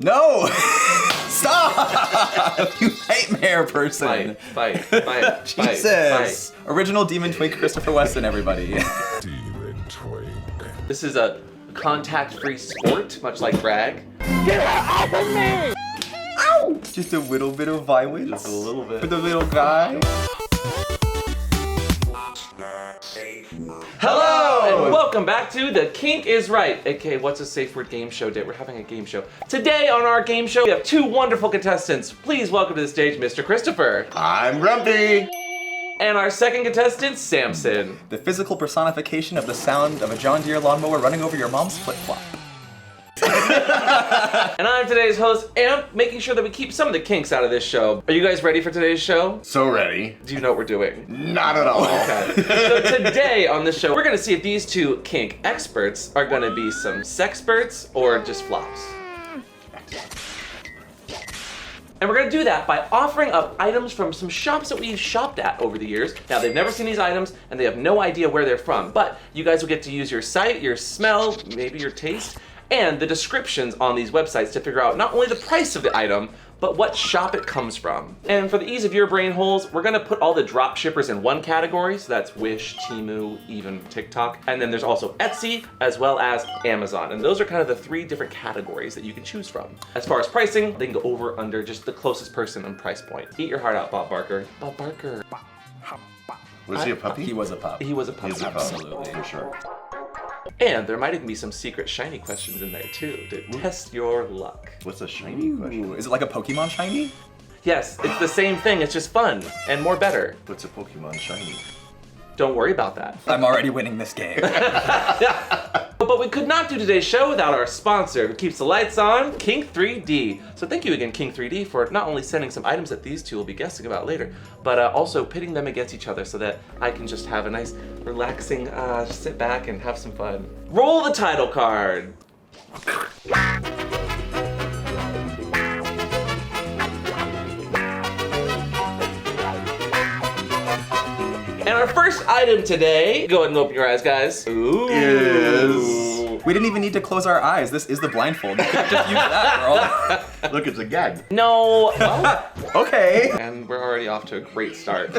No! Stop! You nightmare person. Fight. Jesus. Original Demon Twink Christopher Weston, everybody. Demon Twink. This is a contact-free sport, much like brag. Get off of me! Ow! Just a little bit of violence. Just a little bit. For the little guy. Hello, and welcome back to The Kink is Right, aka What's a Safe Word game show day. We're having a game show. Today on our game show, we have two wonderful contestants. Please welcome to the stage, Mr. Christopher. I'm Grumpy. And our second contestant, Samson. The physical personification of the sound of a John Deere lawnmower running over your mom's flip-flop. And I'm today's host, Amp, making sure that we keep some of the kinks out of this show. Are you guys ready for today's show? So ready. Do you know what we're doing? Not at all. Okay. So today on this show, we're gonna see if these two kink experts are gonna be some sexperts or just flops. And we're gonna do that by offering up items from some shops that we've shopped at over the years. Now, they've never seen these items and they have no idea where they're from, but you guys will get to use your sight, your smell, maybe your taste, and the descriptions on these websites to figure out not only the price of the item, but what shop it comes from. And for the ease of your brain holes, we're gonna put all the drop shippers in one category, so that's Wish, TEMU, even TikTok. And then there's also Etsy, as well as Amazon. And those are kind of the three different categories that you can choose from. As far as pricing, they can go over, under, just the closest person on price point. Eat your heart out, Bob Barker. Bob Barker. Was he a puppy? He was a pup. He was a puppy. He's a puppy, Absolutely. for sure. And there might even be some secret shiny questions in there too, to test your luck. What's a shiny question? Ooh, is it like a Pokemon shiny? Yes, it's the same thing, it's just fun and more better. What's a Pokemon shiny? Don't worry about that. I'm already winning this game. But we could not do today's show without our sponsor, who keeps the lights on, Kink 3D. So thank you again, Kink 3D, for not only sending some items that these two will be guessing about later, but also pitting them against each other so that I can just have a nice, relaxing, just sit back and have some fun. Roll the title card. And our first item today, go ahead and open your eyes, guys. Ooh. Is... We didn't even need to close our eyes. This is the blindfold. You could just use that, girl. Look, it's a gag. No. Okay. And we're already off to a great start.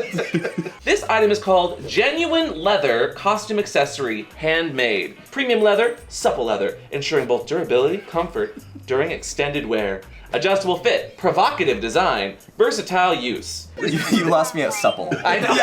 This item is called Genuine Leather Costume Accessory Handmade. Premium leather, supple leather, ensuring both durability, comfort during extended wear. Adjustable fit, provocative design, versatile use. You lost me at supple. I know.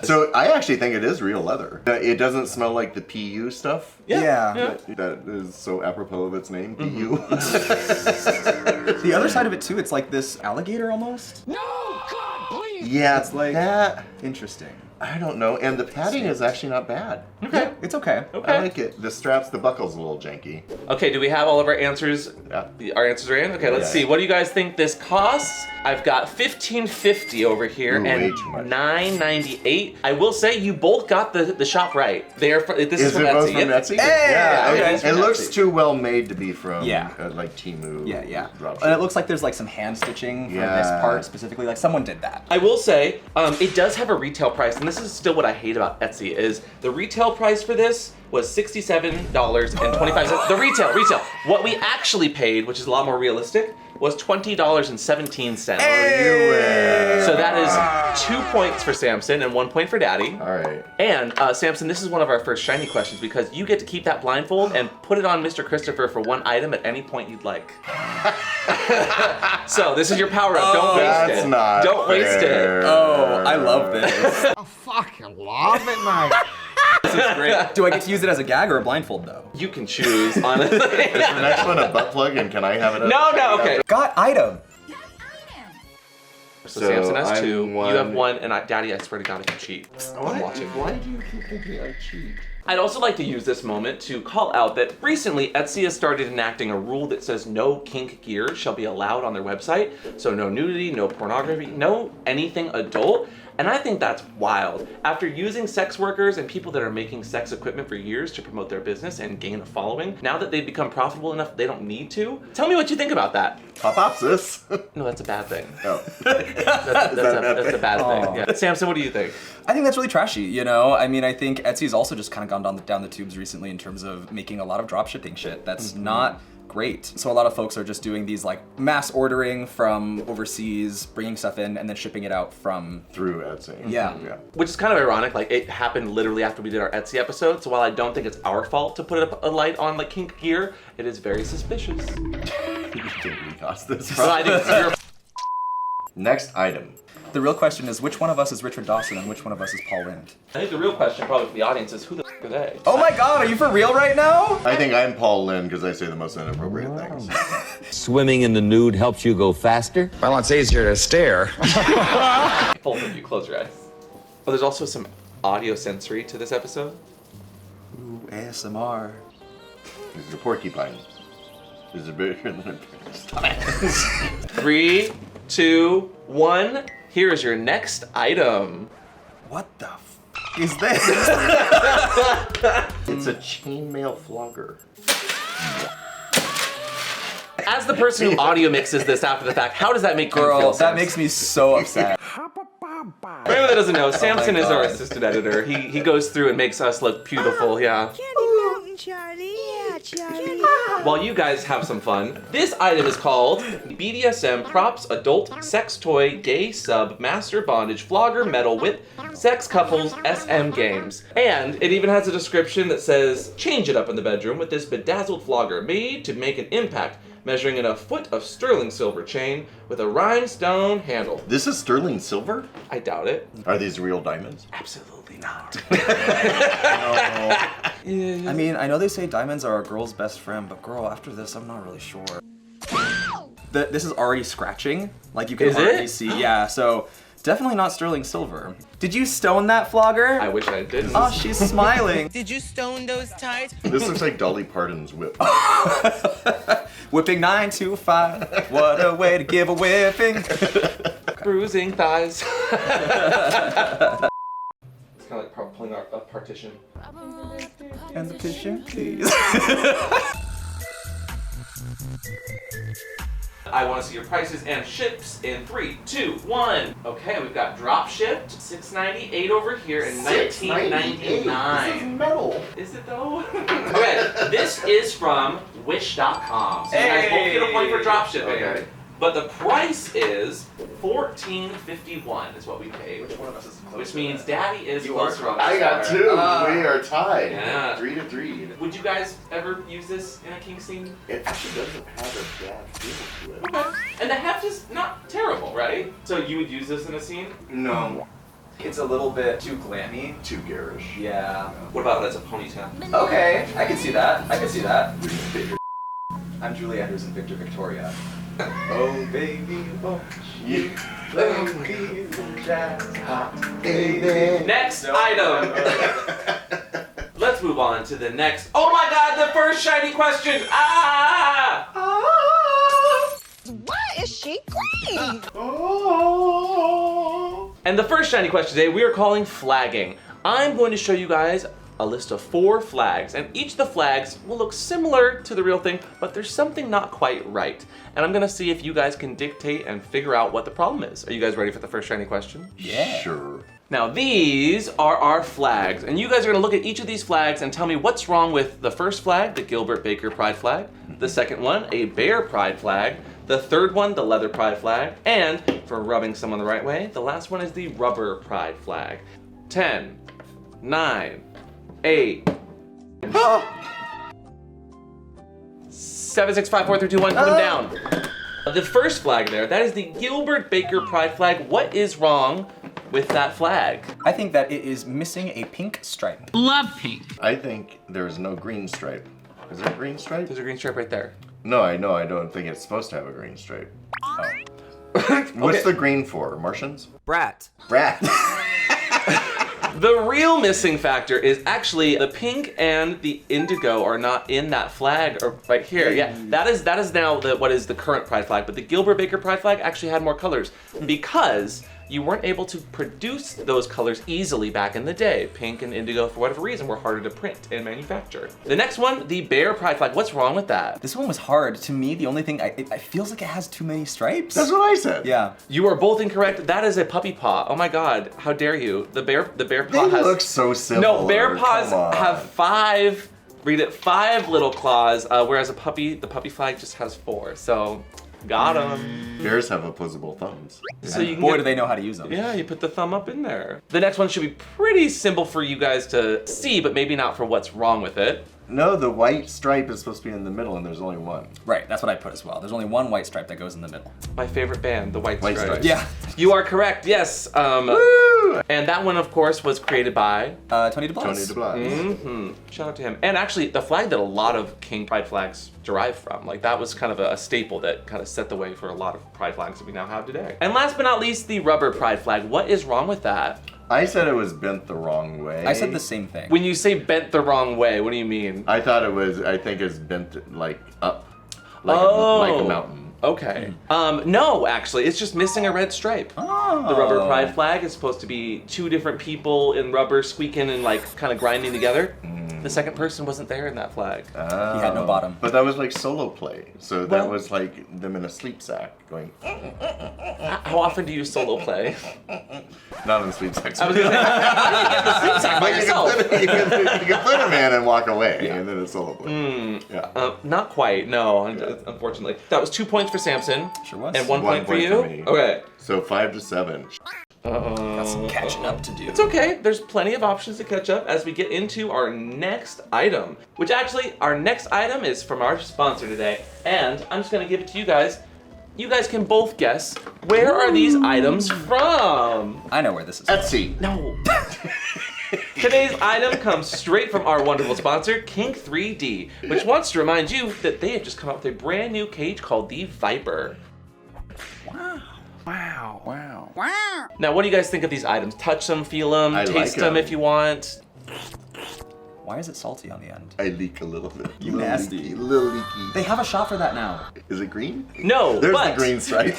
So I actually think it is real leather. It doesn't smell like the PU stuff. Yeah. That is so apropos of its name, PU. The other side of it too, it's like this alligator almost. No, God, please! Yeah, It's like that. interesting. I don't know. And the padding is actually not bad. Okay. It's okay. I like it. The straps, the buckle's a little janky. Okay, do we have all of our answers? Yeah. Our answers are in? Okay, let's see. What do you guys think this costs? I've got $15.50 over here Ooh, and way too much. $9.98. I will say you both got the shop right. This is Is from it both Etsy. from Yep. Etsy? Hey! Yeah, Okay. it looks too well made to be from Yeah. like Temu. Yeah. dropship. And it looks like there's like some hand stitching for this Yeah. part specifically. Like someone did that. I will say, it does have a retail price, and this is still what I hate about Etsy, is the retail price for this was $67.25. The retail. What we actually paid, which is a lot more realistic, was $20.17. So that is 2 points for Samson and 1 point for Daddy. All right. And Samson, this is one of our first shiny questions because you get to keep that blindfold and put it on Mr. Christopher for one item at any point you'd like. So this is your power up. Don't waste it. That's not Don't waste it. fair. Oh, I love this. I fucking love it, man. This is great. Do I get to use it as a gag or a blindfold though? You can choose, honestly. Is the next one a butt plug, and can I have it? No, okay. Got item. So Samson has I'm 2, you one. have 1, and Daddy, I swear to God, I can cheat. I'm watching. Why do you keep thinking I cheat? I'd also like to use this moment to call out that recently Etsy has started enacting a rule that says no kink gear shall be allowed on their website. So no nudity, no pornography, no anything adult. And I think that's wild. After using sex workers and people that are making sex equipment for years to promote their business and gain a following, now that they've become profitable enough, they don't need to. Tell me what you think about that. Pop sis. No, that's a bad thing. Oh. That's a bad thing. Yeah. Samson, what do you think? I think that's really trashy, you know? I mean, I think Etsy's also just kind of gone down the tubes recently in terms of making a lot of drop shipping shit. That's not great. So a lot of folks are just doing these like mass ordering from overseas, bringing stuff in, and then shipping it out from... Through Etsy. Yeah. Which is kind of ironic, like it happened literally after we did our Etsy episode, so while I don't think it's our fault to put up a light on like kink gear, it is very suspicious. You totally caused this. So I think it's your Next item. The real question is, which one of us is Richard Dawson and which one of us is Paul Lind? I think the real question probably for the audience is who the f are they? Oh my god, are you for real right now? I think I'm Paul Lynn because I say the most inappropriate things. Swimming in the nude helps you go faster? Well, it's easier to stare. Both of you, close your eyes. Oh, there's also some audio sensory to this episode. Ooh, ASMR. This is a porcupine. This is bigger than a Stop it. 3, 2, 1. Here is your next item. What the f is this? It's a chainmail flogger. As the person who audio mixes this after the fact, how does that make you feel? Girl, that Sam? makes me so upset. For anyone that doesn't know, Samson is our God. assistant editor. He goes through and makes us look beautiful, yeah. Candy Mountain, Charlie. Yeah, Charlie. While you guys have some fun, this item is called BDSM Props Adult Sex Toy Gay Sub Master Bondage Flogger Metal with Sex Couples SM Games. And it even has a description that says, change it up in the bedroom with this bedazzled flogger made to make an impact, measuring in a foot of sterling silver chain with a rhinestone handle. This is sterling silver? I doubt it. Are these real diamonds? Absolutely not. I mean, I know they say diamonds are a girl's best friend, but girl, after this, I'm not really sure. This is already scratching. Like, you can Is already it? see. Yeah, so definitely not sterling silver. Did you stone that flogger? I wish I didn't. Oh, she's smiling. Did you stone those tights? This looks like Dolly Parton's whip. Whipping 925. What a way to give a whipping. Bruising thighs. It's kind of like pulling a partition. And the picture, please. I want to see your prices and ships in 3, 2, 1. Okay, we've got drop shipped, $6.98 over here, and $19.99. metal. Is it though? Okay, this is from Wish.com. So you guys both get a point for drop shipping. Okay. But the price is $14.51 is what we paid. Which one of us is closer? Which means Daddy is You are closer on close. this I got one. 2. We are tied. Yeah. 3 to 3. Would you guys ever use this in a kink scene? It actually doesn't have a bad feel to it. Okay. And the heft is not terrible, right? So you would use this in a scene? No. It's a little bit too glammy. Too garish. Yeah. What about as a ponytail? Okay, I can see that. I can see that. I'm Julie Andrews and Victor Victoria. Oh baby, won't you play me some jazz, hot baby? Next item. Let's move on to the next. Oh my God! The first shiny question. Ah! Why is she green? And the first shiny question today we are calling flagging. I'm going to show you guys a list of 4 flags, and each of the flags will look similar to the real thing, but there's something not quite right. And I'm gonna see if you guys can dictate and figure out what the problem is. Are you guys ready for the first shiny question? Yeah. Sure. Now these are our flags, and you guys are gonna look at each of these flags and tell me what's wrong with the first flag, the Gilbert Baker Pride flag, the second one, a Bear Pride flag, the third one, the Leather Pride flag, and for rubbing someone the right way, the last one is the Rubber Pride flag. 10, 9, 8, 7, 6, 5, 4, 3, 2, 1, put them down. The first flag there, that is the Gilbert Baker Pride flag. What is wrong with that flag? I think that it is missing a pink stripe. Love pink. I think there's no green stripe. Is there a green stripe? There's a green stripe right there. No, I know. I don't think it's supposed to have a green stripe. Oh. What's the green for? Martians? Brat. Rat. The real missing factor is actually the pink and the indigo are not in that flag or right here. Yeah, that is now what is the current pride flag, but the Gilbert Baker Pride flag actually had more colors because you weren't able to produce those colors easily back in the day. Pink and indigo, for whatever reason, were harder to print and manufacture. The next one, the Bear Pride flag. What's wrong with that? This one was hard. To me, the only thing, it feels like it has too many stripes. That's what I said. Yeah. You are both incorrect. That is a puppy paw. Oh my God, how dare you? The bear They paw has. look so simple. No, bear paws Come on. have 5 Read it 5 little claws, whereas the puppy flag just has 4. So, got him. Bears have opposable thumbs. So you can Boy, get- do they know how to use them. Yeah, you put the thumb up in there. The next one should be pretty simple for you guys to see, but maybe not for what's wrong with it. No, the white stripe is supposed to be in the middle, and there's only one. Right, that's what I put as well. There's only one white stripe that goes in the middle. My favorite band, the White White Stripes. Stripes. Yeah. You are correct, yes. Woo! And that one, of course, was created by... Tony DeBlas. Tony DeBlas. hmm Shout out to him. And actually, the flag that a lot of King Pride flags derive from. Like, that was kind of a staple that kind of set the way for a lot of Pride flags that we now have today. And last but not least, the rubber Pride flag. What is wrong with that? I said it was bent the wrong way. I said the same thing. When you say bent the wrong way, what do you mean? I thought it was, I think it's bent like up. Oh. Like a mountain. Okay. No, actually, it's just missing a red stripe. Oh. The rubber Pride flag is supposed to be 2 different people in rubber squeaking and like kind of grinding together. The second person wasn't there in that flag. He had no bottom. But that was like solo play. So Well- that was like them in a sleep sack going, How often do you solo play? not in sleep sacks. I was gonna say, how do you get the sleep sack by But you yourself? can put them in and walk away, and then it's solo play. Yeah. Not quite, no, unfortunately. That was 2 points for Samson. Sure was. And 1 1 point for point you? for me. Okay. So 5 to 7. Got some catching up to do. It's okay, there's plenty of options to catch up as we get into our next item. Which actually, our next item is from our sponsor today. And I'm just gonna give it to you guys. You guys can both guess, where are these items from? I know where this is. Etsy. No. Today's item comes straight from our wonderful sponsor, Kink 3D, which wants to remind you that they have just come out with a brand new cage called the Viper. Wow. Now, what do you guys think of these items? Touch them, feel them, I taste like them 'em. if you want. Why is it salty on the end? I leak a little bit. You Little nasty. Leaky, little leaky. They have a shop for that now. Is it green? No, There's but the green stripe.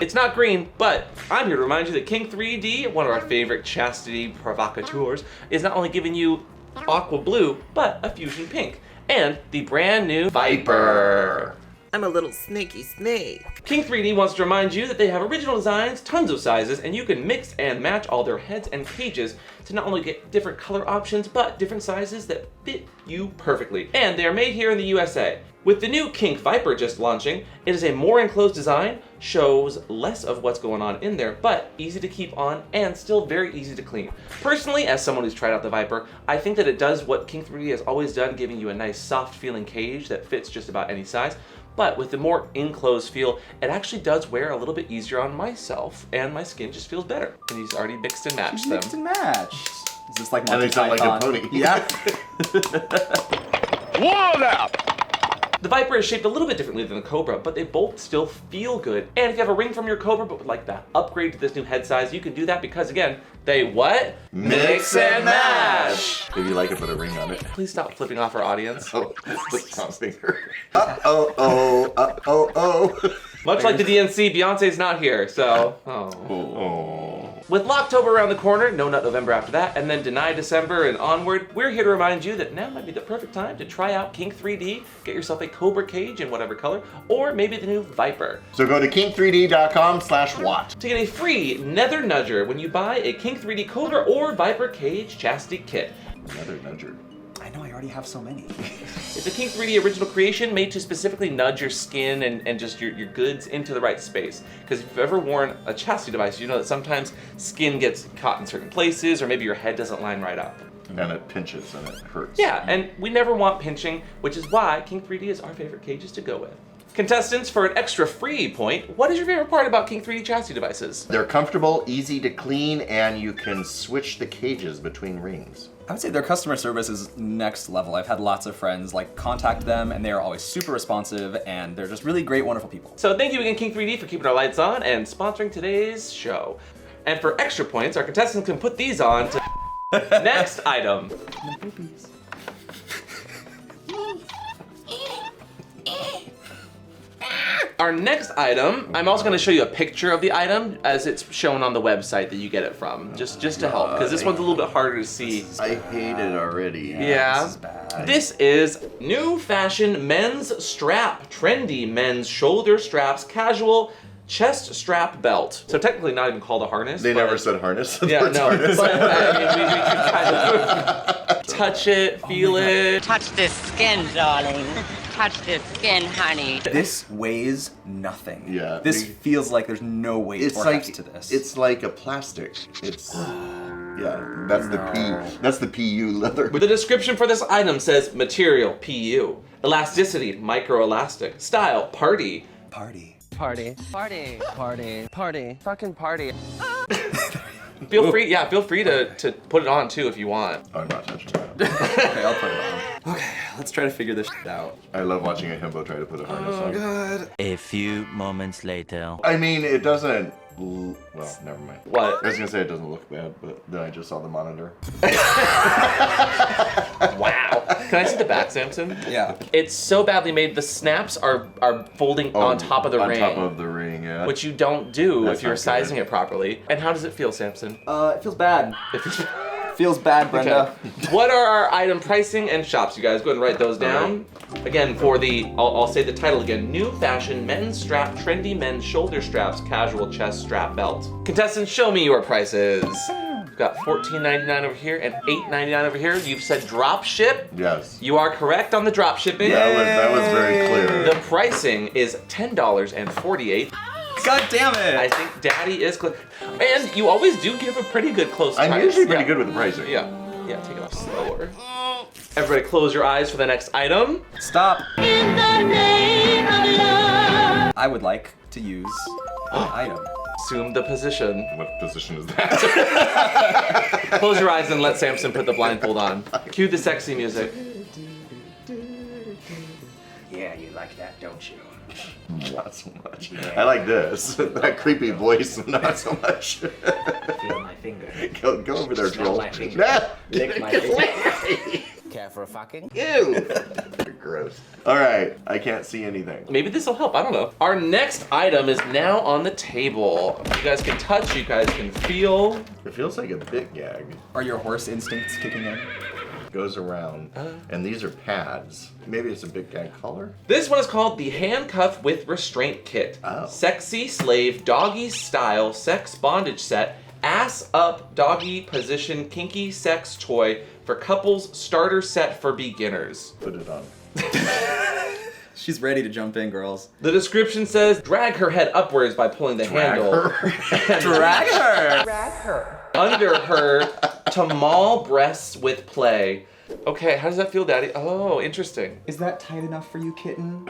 it's not green, but I'm here to remind you that Kink 3D, one of our favorite chastity provocateurs, is not only giving you aqua blue, but a fusion pink. And the brand new Viper. I'm a little snaky snake. Kink 3D wants to remind you that they have original designs, tons of sizes, and you can mix and match all their heads and cages to not only get different color options, but different sizes that fit you perfectly. And they are made here in the USA. With the new Kink Viper just launching, it is a more enclosed design, shows less of what's going on in there, but easy to keep on and still very easy to clean. Personally, as someone who's tried out the Viper, I think that it does what Kink 3D has always done, giving you a nice soft feeling cage that fits just about any size. But with the more enclosed feel, it actually does wear a little bit easier on myself, and my skin just feels better. And he's already mixed and matched them. Mixed and matched. Is this like And they sound like a Python? pony. Yeah. What up? The Viper is shaped a little bit differently than the Cobra, but they both still feel good. And if you have a ring from your Cobra, but would like that upgrade to this new head size, you can do that because, again, they what? Mix and match. If you like it, put a ring on it. Please stop flipping off our audience. Oh, it's the top finger. Uh-oh. Much like the DNC, Beyonce's not here, so... Oh. Oh. With Locktober around the corner, No Nut November after that, and then Deny December and onward, we're here to remind you that now might be the perfect time to try out Kink 3D, get yourself a Cobra cage in whatever color, or maybe the new Viper. So go to kink3d.com/watt. To get a free Nether Nudger when you buy a Kink 3D Cobra or Viper cage chastity kit. Another nudger. I know, I already have so many. It's a Kink 3D original creation made to specifically nudge your skin and just your goods into the right space. Because if you've ever worn a chastity device, you know that sometimes skin gets caught in certain places, or maybe your head doesn't line right up. And it pinches and it hurts. Yeah, and we never want pinching, which is why Kink 3D is our favorite cages to go with. Contestants, for an extra free point, what is your favorite part about Kink 3D chastity devices? They're comfortable, easy to clean, and you can switch the cages between rings. I would say their customer service is next level. I've had lots of friends like contact them, and they are always super responsive, and they're just really great, wonderful people. So thank you again, Kink 3D, for keeping our lights on and sponsoring today's show. And for extra points, our contestants can put these on to next item. Our next item, I'm also going to show you a picture of the item as it's shown on the website that you get it from, just to help, because this one's a little bit harder to see. I hate it already. Yeah. This is bad. This is new fashion men's strap. Trendy men's shoulder straps, casual chest strap belt. So technically not even called a harness. They but- never said harness. Yeah, It's no. harness. But I mean, we can kind of touch it, feel it. Touch this skin, darling. Touch this skin, honey. This weighs nothing. Yeah. This feels like there's no weight It's or like heft to this. it's like a plastic. It's yeah. That's the PU leather. The description for this item says material, PU. Elasticity, microelastic. Style, party. Party. Party. Party. Party. Party. Fucking party. Feel free to put it on too if you want. Oh, I'm not touching that. Okay, I'll put it on. Okay, let's try to figure this shit out. I love watching a himbo try to put a harness on. God. A few moments later. I mean, it doesn't. Well, never mind. What? I was gonna say it doesn't look bad, but then I just saw the monitor. Wow. Can I see the back, Samson? Yeah. It's so badly made. The snaps are folding on top of the ring. On top of the ring, yeah. Which you don't do That's if you're not good. sizing it properly. And how does it feel, Samson? It feels bad. Feels bad, Brenda. Okay. What are our item pricing and shops? You guys go ahead and write those down. Again, for the, I'll say the title again. New fashion men's strap, trendy men's shoulder straps, casual chest strap belt. Contestants, show me your prices. We've got $14.99 over here and $8.99 over here. You've said drop ship. Yes. You are correct on the drop shipping. That was very clear. The pricing is $10.48. God damn it! I think Daddy is close. And you always do give a pretty good close price. I'm usually pretty Yeah. good with the pricing. Yeah, take it off slower. Everybody close your eyes for the next item. Stop. In the name of love. I would like to use an item. Assume the position. What position is that? Close your eyes and let Samson put the blindfold on. Cue the sexy music. Yeah, you like that, don't you? Not so much. I like this. That creepy voice, not so much. Feel my finger. Go over there, Smell troll. my finger. Nah. Lick my finger. Care for a fucking? Ew. Gross. All right, I can't see anything. Maybe this will help, I don't know. Our next item is now on the table. You guys can touch, you guys can feel. It feels like a bit gag. Are your horse instincts kicking in? Goes around, and these are pads. Maybe it's a big gag collar. This one is called the Handcuff with Restraint Kit. Oh. Sexy Slave Doggy Style Sex Bondage Set. Ass Up Doggy Position Kinky Sex Toy for Couples Starter Set for Beginners. Put it on. She's ready to jump in, girls. The description says, drag her head upwards by pulling the handle. Drag her! Under her to maul breasts with play. Okay, how does that feel, Daddy? Oh, interesting. Is that tight enough for you, kitten?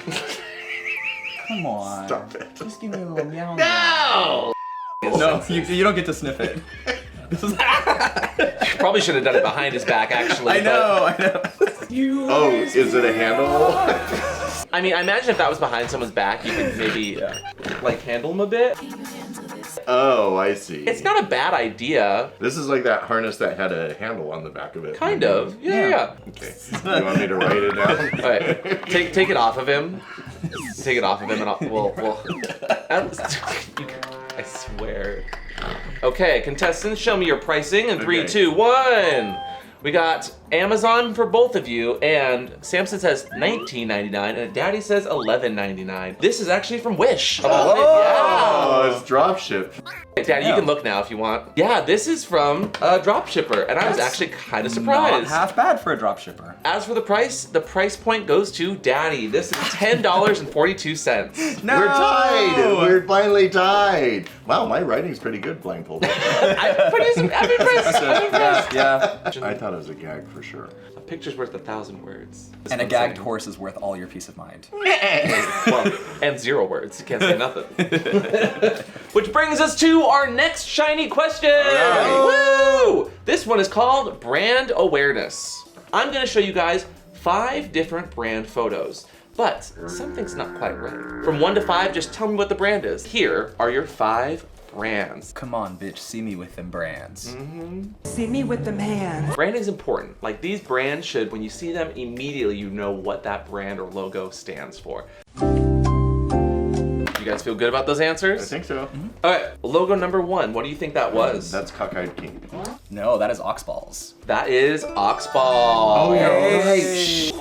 Come on. Stop it. Just give me a little meow. No! No, you don't get to sniff it. Probably should have done it behind his back, actually. I know. Oh, is it a handle? I mean, I imagine if that was behind someone's back, you could maybe, like, handle them a bit. Oh, I see. It's not a bad idea. This is like that harness that had a handle on the back of it. Kind of. Yeah. Okay. You want me to write it down? All right, take it off of him. Take it off of him, and we'll. I swear. Okay, contestants, show me your pricing in 3, Okay. 2, 1. We got Amazon for both of you, and Samson says $19.99, and Daddy says $11.99. This is actually from Wish. Oh, it's dropship. Yeah. Daddy, you can look now if you want. Yeah, this is from a dropshipper, and I was actually kind of surprised. Not half bad for a dropshipper. As for the price point goes to Daddy. This is $10.42. No! We're tied. We're finally tied. Wow, my writing's pretty good, blindfolded. I'm impressed. Yeah. I thought it was a gag for sure. A picture's worth 1,000 words. And a gagged horse is worth all your peace of mind. Well, and 0 words. You can't say nothing. Which brings us to our next shiny question. Woo! This one is called Brand Awareness. I'm going to show you guys 5 different brand photos. But something's not quite right. From 1 to 5, just tell me what the brand is. Here are your 5 brands. Come on, bitch, see me with them brands. See me with them hands. Branding is important. Like, these brands should, when you see them, immediately you know what that brand or logo stands for. You guys feel good about those answers? I think so. All right, logo number 1. What do you think that was? That's cockeyed Kink. No, that is ox balls. That is Oxball. Oh, yeah.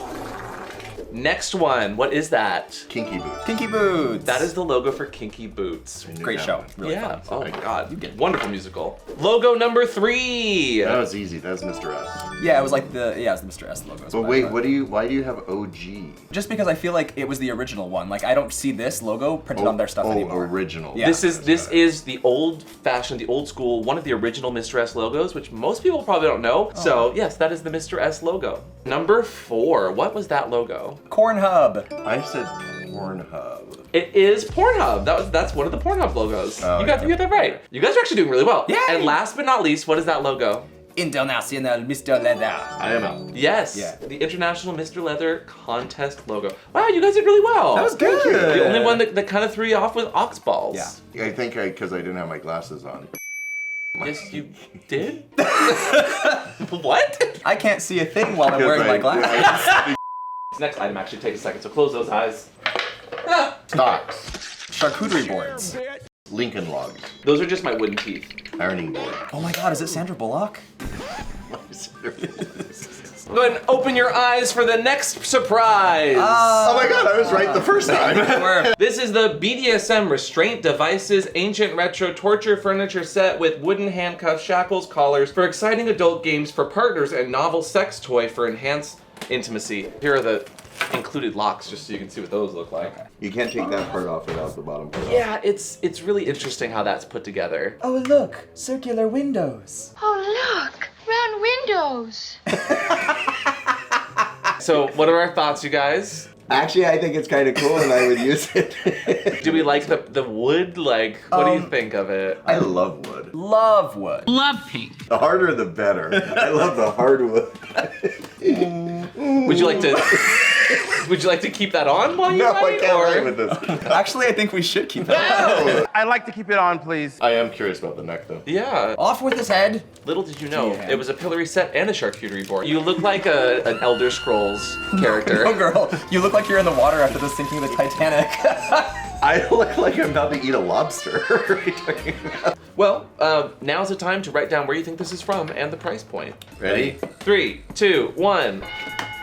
Next one, what is that? Kinky boots. Kinky boots. That is the logo for Kinky Boots. I knew Great that show. one. Really Yeah. fun. Oh my god. Wonderful musical. Logo number 3. That was easy. That was Mr. S. Yeah, it was like the Mr. S logo. But wait, why do you have OG? Just because I feel like it was the original one. Like I don't see this logo printed on their stuff anymore. Original. Yeah. This is the old-fashioned, the old school, one of the original Mr. S logos, which most people probably don't know. So yes, that is the Mr. S logo. Number 4, what was that logo? Cornhub. I said Pornhub. It is Pornhub. That's one of the Pornhub logos. Oh, you got that right. You guys are actually doing really well. Yay! And last but not least, what is that logo? International Mr. Leather. I am out. Yes, Yeah. the International Mr. Leather Contest logo. Wow, you guys did really well. That was good. The only one that kind of threw you off was ox balls. Yeah. I think because I didn't have my glasses on. Yes, you did? What? I can't see a thing while I'm wearing my glasses. This next item actually takes a second, so close those eyes. Stocks. Charcuterie boards. Lincoln logs. Those are just my wooden teeth. Ironing board. Oh my god, is it Sandra Bullock? Go ahead and open your eyes for the next surprise. Oh my god, I was right the first time. This is the BDSM Restraint Devices Ancient Retro Torture Furniture Set with wooden handcuffs, shackles, collars for exciting adult games for partners and novel sex toy for enhanced intimacy. Here are the included locks just so you can see what those look like. You can't take that part off without the bottom part off. Yeah, it's really interesting how that's put together. Oh look, circular windows. Oh, look, round windows. So what are our thoughts, you guys? Actually, I think it's kind of cool and I would use it. Do we like the wood? Like, what do you think of it? I love wood. Love wood. Love pink. The harder the better. I love the hardwood. Would you like to keep that on while you No, write? I can't or- write with this. Actually, I think we should keep that. I'd like to keep it on, please. I am curious about the neck though. Yeah. Off with his head. Little did you know, Yeah. it was a pillory set and a charcuterie board. You look like an Elder Scrolls character. Oh girl, you look like you're in the water after the sinking of the Titanic. I look like I'm about to eat a lobster. Well, now's the time to write down where you think this is from and the price point. Ready? 3, 2, 1.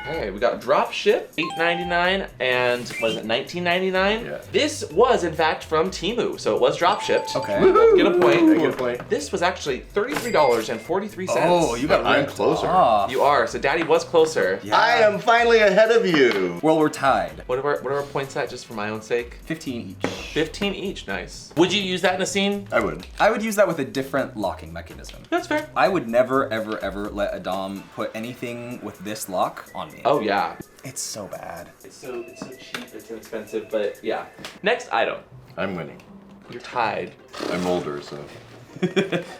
Okay, we got drop ship, $8.99, and was it $19.99? Yeah. This was in fact from TEMU, so it was drop shipped. Okay. Get a point. I get a point. This was actually $33.43. Oh, you got I'm ripped closer. off. You are, so Daddy was closer. Yeah. I am finally ahead of you. Well, we're tied. What are our points at, just for my own sake? 15 each. 15 each, nice. Would you use that in a scene? I would. I would use that with a different locking mechanism. That's fair. I would never, ever, ever let a dom put anything with this lock on me. Oh yeah. It's so bad. It's so cheap, it's inexpensive, but yeah. Next item. I'm winning. You're tied. I'm older, so.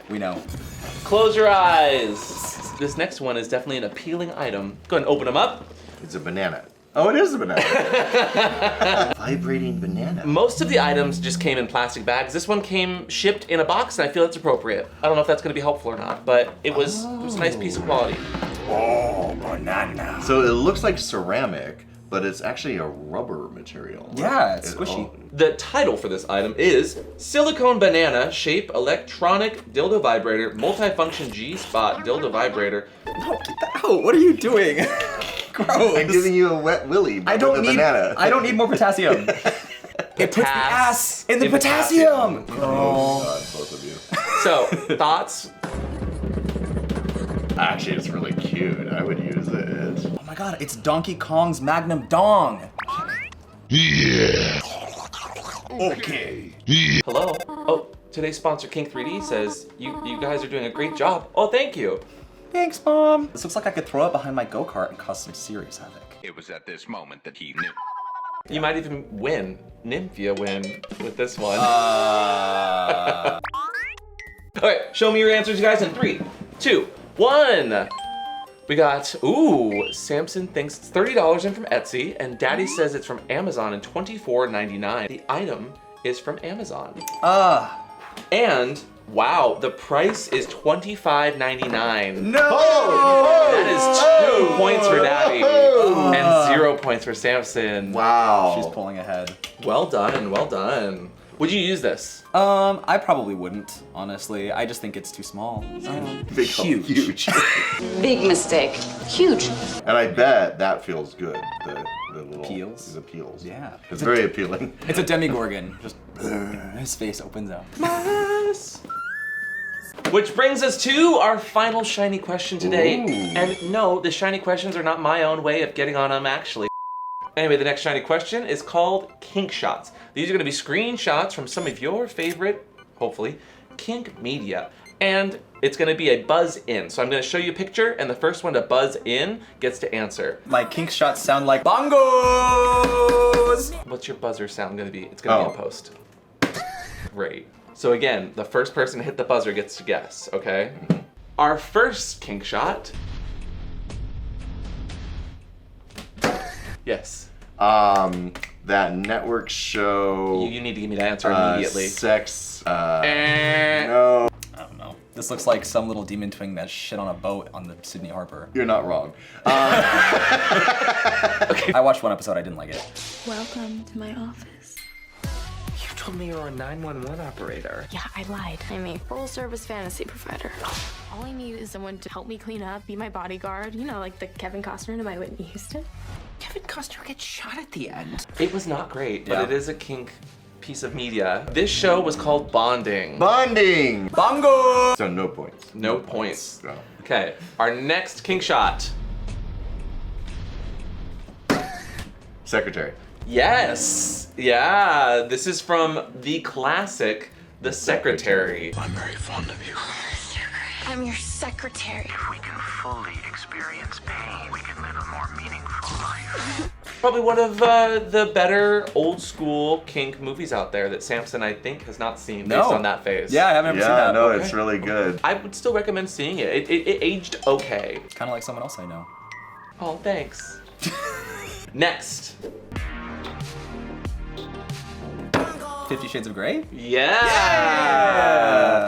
We know. Close your eyes. This next one is definitely an appealing item. Go ahead and open them up. It's a banana. Oh, it is a banana. Vibrating banana. Most of the items just came in plastic bags. This one came shipped in a box, and I feel it's appropriate. I don't know if that's gonna be helpful or not, but it was a nice piece of quality. Oh, banana. So it looks like ceramic, but it's actually a rubber material. Yeah, it's squishy. The title for this item is Silicone Banana Shape Electronic Dildo Vibrator Multifunction G-Spot Dildo Vibrator. No, get that out. What are you doing? Gross. I'm giving you a wet willy I don't with a need. banana. I don't need more potassium. It puts the ass in the potassium. Oh god, both of you. So, thoughts? Actually, it's really cute. I would use it. Oh my god, it's Donkey Kong's Magnum Dong. Okay. Hello? Oh, today's sponsor, Kink 3D, says you guys are doing a great job. Oh, thank you. Thanks, Mom. This looks like I could throw it behind my go-kart and cause some serious havoc. It was at this moment that he knew. You might even win. Nymphia win with this one. Okay, show me your answers, you guys, in 3, 2, 1. We got, ooh, Samson thinks it's $30 in from Etsy, and Daddy says it's from Amazon and $24.99. The item is from Amazon. And, wow, the price is $25.99. No! That is 2 points for Daddy and 0 points for Samson. Wow. She's pulling ahead. Well done, well done. Would you use this? I probably wouldn't, honestly. I just think it's too small. Huge. Big mistake. Huge. And I bet that feels good. The little Peels? The peels. Yeah. It's very appealing. It's a demigorgon. Just his face opens up. Yes. Which brings us to our final shiny question today. Ooh. And no, the shiny questions are not my own way of getting on them actually. Anyway, the next shiny question is called Kink Shots. These are gonna be screenshots from some of your favorite, hopefully, kink media. And it's gonna be a buzz in. So I'm gonna show you a picture and the first one to buzz in gets to answer. My kink shots sound like bongos! What's your buzzer sound gonna be? It's gonna be in post. Great. So again, the first person to hit the buzzer gets to guess, okay? Our first kink shot. Yes. That network show. You need to give me the answer immediately. Sex. Eh. No. I don't know. This looks like some little demon twing that shit on a boat on the Sydney Harbor. You're not wrong. I watched one episode, I didn't like it. Welcome to my office. You told me you were a 911 operator. Yeah, I lied. I'm a full-service fantasy provider. All I need is someone to help me clean up, be my bodyguard. You know, like the Kevin Costner to my Whitney Houston. Kevin Costner gets shot at the end. It was not great, but Yeah. it is a kink piece of media. This show was called Bonding. Bonding. Bongo! So no points. No points. No. Okay, our next kink shot. Secretary. Yes. Yeah, this is from the classic, The Secretary. I'm very fond of you. I'm your secretary. If we can fully experience pain, we can live a more meaningful life. Probably one of the better old school kink movies out there that Samson, I think, has not seen based on that phase. Yeah, I haven't ever seen Yeah, that. no, it's really good. I would still recommend seeing it. It aged okay. Kind of like someone else I know. Oh, thanks. Next. 50 Shades of Grey? Yeah!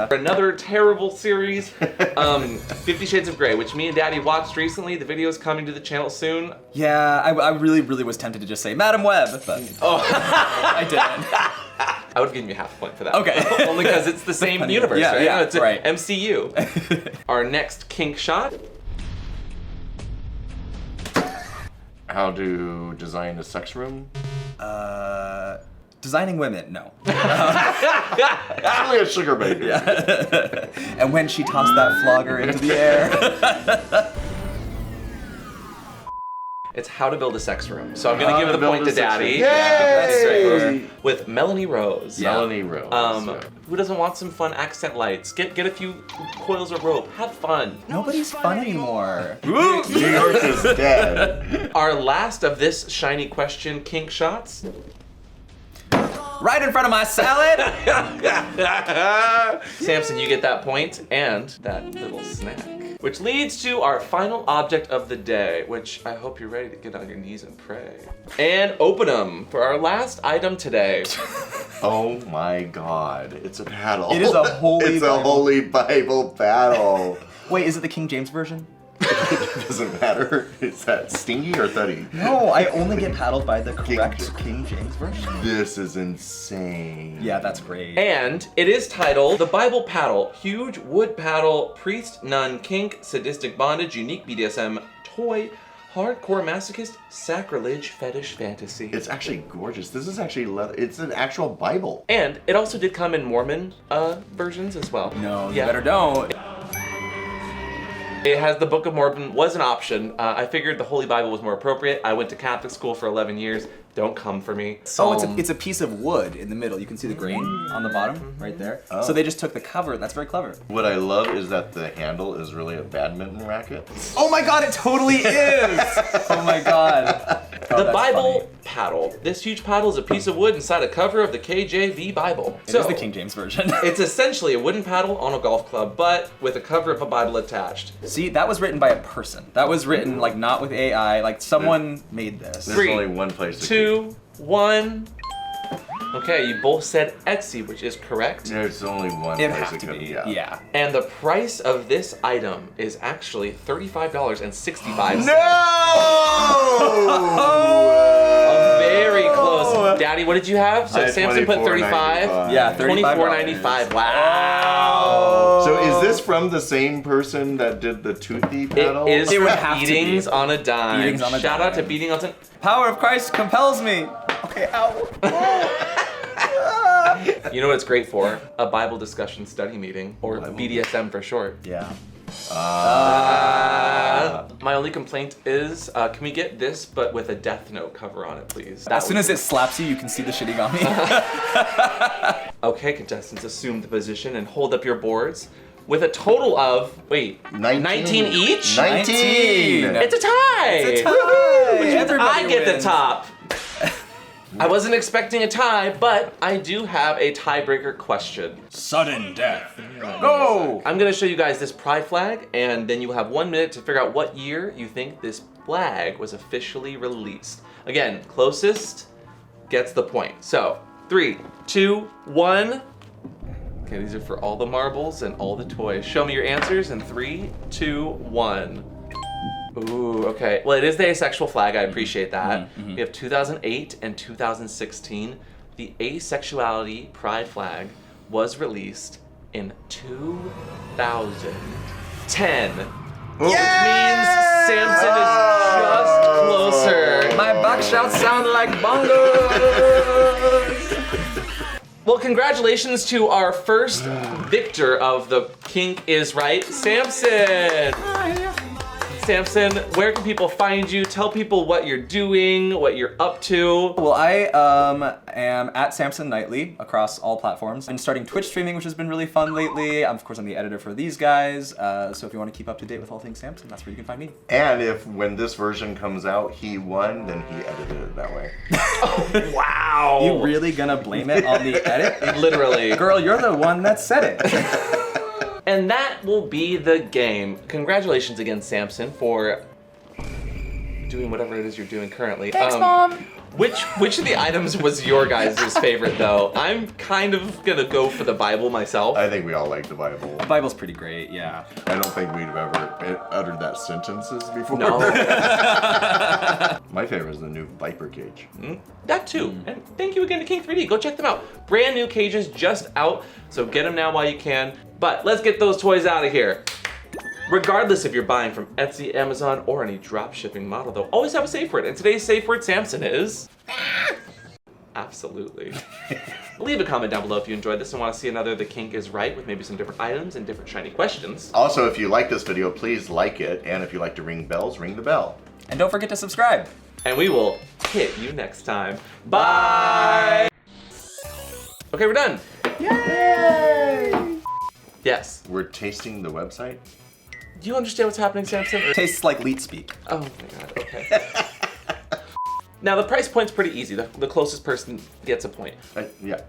Another terrible series. 50 Shades of Grey, which me and Daddy watched recently. The video is coming to the channel soon. Yeah, I really was tempted to just say Madam Web, but I didn't. I would give you half a point for that. Okay. Only because it's the same Funny. universe, Yeah, right? yeah, It's a right. MCU. Our next kink shot. How to design a sex room? Designing women, no. Actually, a sugar baby. And when she tossed that flogger into the air. It's How to Build a Sex Room. So I'm gonna How give to the Build point a to Sex Daddy. Room. Yay! With Melanie Rose. Melanie Rose. Who doesn't want some fun accent lights? Get a few coils of rope. Have fun. Nobody's fun anymore. New York is dead. Our last of this shiny question kink shots. Right in front of my salad! Samson, you get that point and that little snack. Which leads to our final object of the day, which I hope you're ready to get on your knees and pray. And open them for our last item today. Oh my God! It's a paddle. It is a holy It's Bible. a holy Bible paddle. Wait, is it the King James version? It doesn't matter. Is that stingy or thuddy? No, I only get paddled by the correct King James version. This is insane. Yeah, that's great. And it is titled The Bible Paddle, Huge Wood Paddle, Priest, Nun, Kink, Sadistic Bondage, Unique BDSM, Toy, Hardcore Masochist, Sacrilege, Fetish, Fantasy. It's actually gorgeous. This is actually leather. It's an actual Bible. And it also did come in Mormon versions as well. No, you better don't. It has the Book of Mormon, was an option. I figured the Holy Bible was more appropriate. I went to Catholic school for 11 years. Don't come for me. Oh, it's a piece of wood in the middle. You can see the grain on the bottom, right there. Oh. So they just took the cover. That's very clever. What I love is that the handle is really a badminton racket. Oh my God, it totally is! Oh my God. Oh, The that's Bible funny. paddle. This huge paddle is a piece of wood inside a cover of the KJV Bible. It is the King James version. It's essentially a wooden paddle on a golf club, but with a cover of a Bible attached. See, that was written by a person. That was written like not with AI. Like someone made this. There's 3, only one place to 2, 1. Okay, you both said Etsy, which is correct. There's only one It place has to could be. be. Yeah. And the price of this item is actually $35.65. No! Very close. Gaddy, what did you have? So I had Samson put 35. $24.95. Yeah, $24.95. Wow. So is this from the same person that did the toothy paddle? It is It would from have to Beatings be. on a Dime. Beatings on a Shout out to Dime. Beating on a Power of Christ compels me. Okay, ow. You know what it's great for? A Bible discussion study meeting, or BDSM for short. Yeah. My only complaint is, can we get this, but with a Death Note cover on it, please? As soon as it slaps you, you can see the Shinigami. Okay, contestants, assume the position and hold up your boards with a total of, 19 each? 19! It's a tie! It's a tie! Which means Everybody I get the wins. top. I wasn't expecting a tie, but I do have a tiebreaker question. Sudden death. Go! I'm gonna show you guys this pride flag, and then you have 1 minute to figure out what year you think this flag was officially released. Again, closest gets the point. So, 3, 2, 1. Okay, these are for all the marbles and all the toys. Show me your answers in 3, 2, 1. Ooh, okay. Well, it is the asexual flag. I appreciate that. We have 2008 and 2016. The asexuality pride flag was released in 2010. Which means Samson is just closer. My back shouts sound like bongos. Well, congratulations to our first victor of the Kink is Right, Samson. Samson, where can people find you? Tell people what you're doing, what you're up to. Well, I am at Samson Nightly across all platforms. I'm starting Twitch streaming, which has been really fun lately. Of course, I'm the editor for these guys. So if you want to keep up to date with all things Samson, that's where you can find me. And if when this version comes out, he won, then he edited it that way. Oh, wow. You really gonna blame it on the edit? Literally. Girl, you're the one that said it. And that will be the game. Congratulations again, Samson, for doing whatever it is you're doing currently. Thanks, Mom. Which of the items was your guys' favorite, though? I'm kind of gonna go for the Bible myself. I think we all like the Bible. The Bible's pretty great, yeah. I don't think we've ever uttered that sentences before. No. My favorite is the new Viper cage. That too. And thank you again to King 3D. Go check them out. Brand new cages just out, so get them now while you can. But let's get those toys out of here. Regardless if you're buying from Etsy, Amazon, or any drop shipping model, they'll always have a safe word. And today's safe word, Samson, is... Absolutely. Leave a comment down below if you enjoyed this and want to see another The Kink is Right with maybe some different items and different shiny questions. Also, if you like this video, please like it. And if you like to ring bells, ring the bell. And don't forget to subscribe. And we will hit you next time. Bye! Okay, we're done. Yay! Yes. We're tasting the website. Do you understand what's happening, Samson? Tastes like leet speak. Oh my god, okay. Now the price point's pretty easy. The closest person gets a point. Yeah.